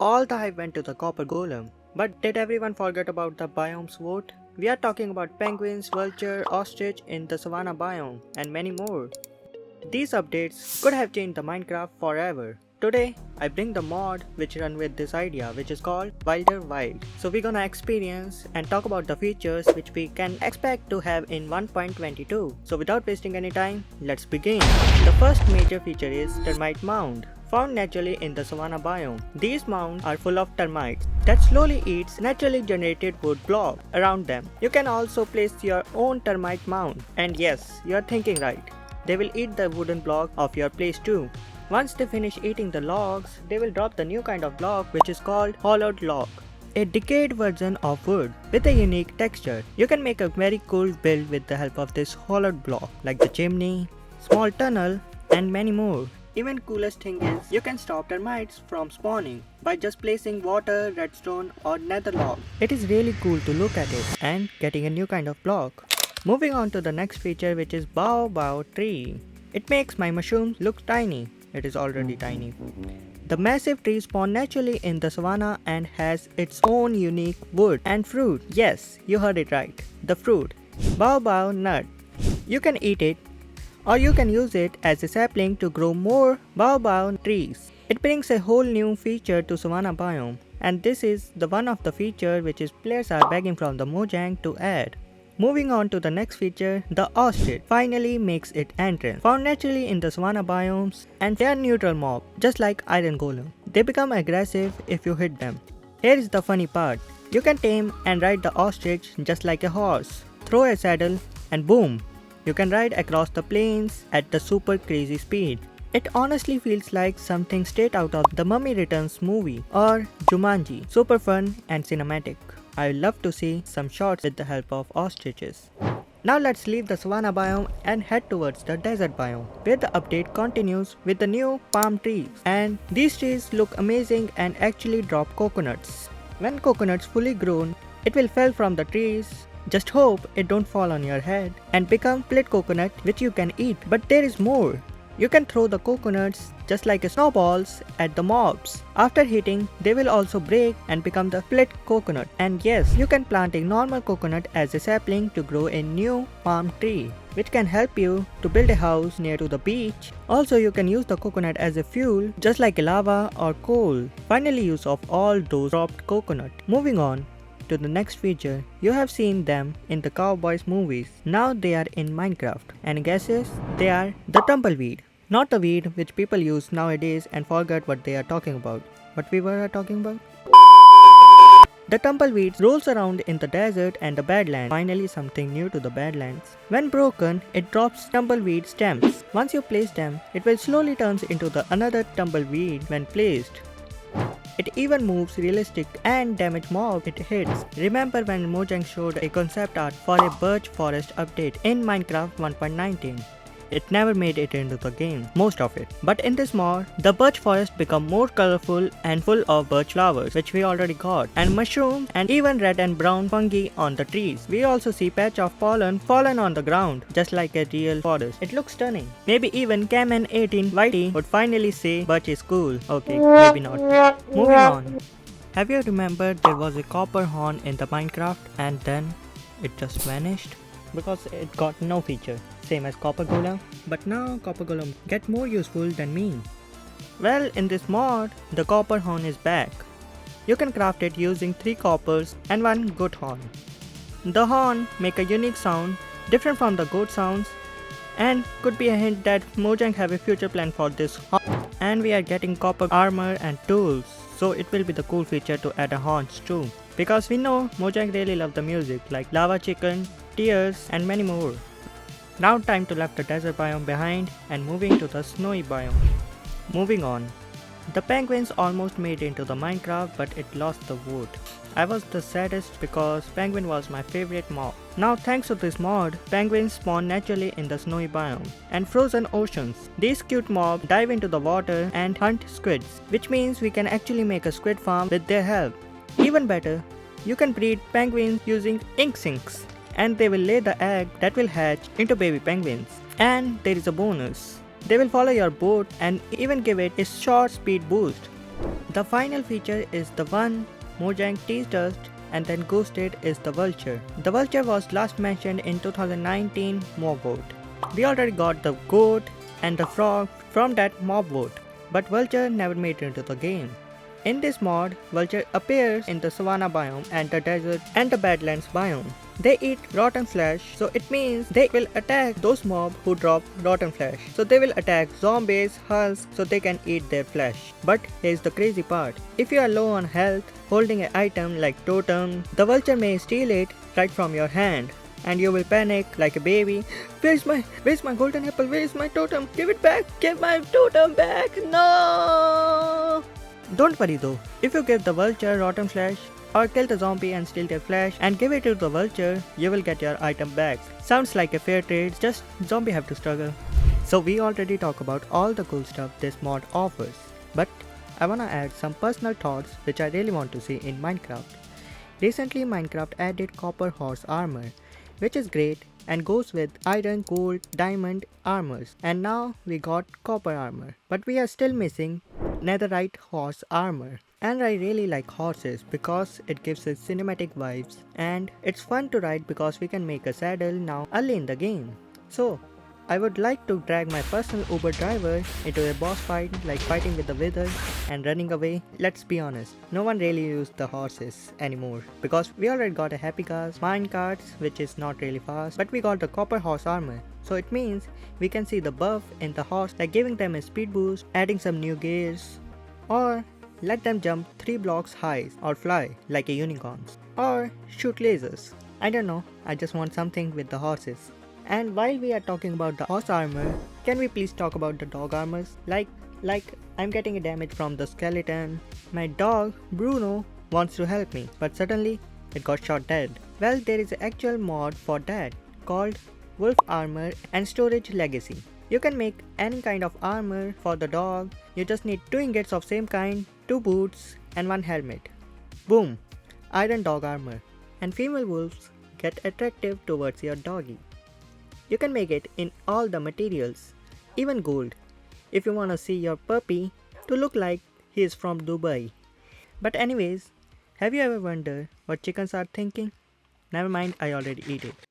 All the hype went to the copper golem. But did everyone forget about the Biomes Vote? We are talking about penguins, vulture, ostrich in the Savanna biome, and many more. These updates could have changed the Minecraft forever. Today, I bring the mod which run with this idea, which is called Wilder Wild. So we're gonna experience and talk about the features which we can expect to have in 1.22. So without wasting any time, let's begin. The first major feature is Termite Mound. Found naturally in the Savanna biome. These mounds are full of termites that slowly eats naturally generated wood blocks around them. You can also place your own termite mound. And yes, you are thinking right. They will eat the wooden block of your place too. Once they finish eating the logs, they will drop the new kind of block which is called hollowed log. A decayed version of wood with a unique texture. You can make a very cool build with the help of this hollowed block, like the chimney, small tunnel, and many more. Even coolest thing is, you can stop termites from spawning by just placing water, redstone or nether log. It is really cool to look at it and getting a new kind of block. Moving on to the next feature, which is Bowbow Tree. It makes my mushrooms look tiny. It is already tiny. The massive tree spawns naturally in the savanna and has its own unique wood and fruit. Yes, you heard it right. The fruit. Bowbow nut. You can eat it, or you can use it as a sapling to grow more Bowbow trees. It brings a whole new feature to Savanna biome, and this is the one of the feature which is players are begging from the Mojang to add. Moving on to the next feature, the Ostrich finally makes its entrance. Found naturally in the Savanna biomes, and they are neutral mob, just like Iron Golem. They become aggressive if you hit them. Here is the funny part. You can tame and ride the Ostrich just like a horse. Throw a saddle and boom! You can ride across the plains at the super crazy speed. It honestly feels like something straight out of the Mummy Returns movie or Jumanji. Super fun and cinematic. I love to see some shots with the help of ostriches. Now let's leave the savanna biome and head towards the desert biome, where the update continues with the new palm trees. And these trees look amazing and actually drop coconuts. When coconuts fully grown, it will fall from the trees. Just hope it don't fall on your head and become split coconut which you can eat. But there is more. You can throw the coconuts just like snowballs at the mobs. After hitting, they will also break and become the split coconut. And yes, you can plant a normal coconut as a sapling to grow a new palm tree, which can help you to build a house near to the beach. Also, you can use the coconut as a fuel just like a lava or coal. Finally, use of all those dropped coconut. Moving on to the next feature, you have seen them in the Cowboys movies. Now they are in Minecraft. And guesses? They are the Tumbleweed. Not the weed which people use nowadays and forget what they are talking about. What we were talking about? The tumbleweed rolls around in the desert and the badlands. Finally something new to the badlands. When broken, it drops tumbleweed stems. Once you place them, it will slowly turn into the another tumbleweed when placed. It even moves realistic and damage mob it hits. Remember when Mojang showed a concept art for a Birch Forest update in Minecraft 1.19? It never made it into the game, most of it. But in this mod, the birch forest become more colorful and full of birch flowers, which we already got, and mushrooms and even red and brown fungi on the trees. We also see patch of pollen fallen on the ground, just like a real forest. It looks stunning. Maybe even Kamen 18 Whitey would finally say birch is cool. Okay, maybe not. Moving on. Have you remembered there was a copper horn in the Minecraft and then it just vanished? Because it got no feature, same as copper golem. But now copper golem get more useful than me. Well, in this mod, the copper horn is back. You can craft it using 3 coppers and 1 goat horn. The horn make a unique sound, different from the goat sounds, and could be a hint that Mojang have a future plan for this horn. And we are getting copper armor and tools, so it will be the cool feature to add a horns too. Because we know Mojang really love the music like Lava Chicken, Tears and many more. Now time to leave the desert biome behind and moving to the snowy biome. Moving on. The penguins almost made into the Minecraft but it lost the vote. I was the saddest because penguin was my favorite mob. Now thanks to this mod, penguins spawn naturally in the snowy biome and frozen oceans. These cute mobs dive into the water and hunt squids, which means we can actually make a squid farm with their help. Even better, you can breed penguins using ink sinks, and they will lay the egg that will hatch into baby penguins. And there is a bonus. They will follow your boat and even give it a short speed boost. The final feature is the one Mojang teased us and then ghosted is the Vulture. The Vulture was last mentioned in 2019 mob vote. We already got the goat and the frog from that mob vote, but Vulture never made it into the game. In this mod, Vulture appears in the Savanna biome and the desert and the Badlands biome. They eat rotten flesh, so it means they will attack those mobs who drop rotten flesh. So they will attack zombies, hulks, so they can eat their flesh. But here's the crazy part. If you are low on health, holding an item like totem, the Vulture may steal it right from your hand. And you will panic like a baby. Where's my golden apple? Where's my totem? Give it back! Give my totem back! No! Don't worry though, if you give the Vulture rotten flesh or kill the zombie and steal their flesh and give it to the Vulture, you will get your item back. Sounds like a fair trade, just zombie have to struggle. So we already talked about all the cool stuff this mod offers, but I wanna add some personal thoughts which I really want to see in Minecraft. Recently Minecraft added copper horse armor, which is great and goes with iron, gold, diamond armors, and now we got copper armor, but we are still missing netherite horse armor. And I really like horses because it gives us cinematic vibes and it's fun to ride because we can make a saddle now early in the game. So I would like to drag my personal Uber driver into a boss fight like fighting with the wither and running away. Let's be honest, no one really used the horses anymore because we already got a happy cars, mine carts which is not really fast, but we got the copper horse armor. So it means we can see the buff in the horse like giving them a speed boost, adding some new gears, or let them jump 3 blocks high or fly like a unicorns, or shoot lasers. I don't know, I just want something with the horses. And while we are talking about the horse armor, can we please talk about the dog armors? Like I'm getting a damage from the skeleton. My dog, Bruno, wants to help me, but suddenly it got shot dead. Well, there is an actual mod for that called Wolf Armor and Storage Legacy. You can make any kind of armor for the dog. You just need 2 ingots of same kind, 2 boots and 1 helmet. Boom! Iron dog armor. And female wolves get attractive towards your doggy. You can make it in all the materials, even gold, if you wanna see your puppy to look like he is from Dubai. But anyways, have you ever wondered what chickens are thinking? Never mind, I already eat it.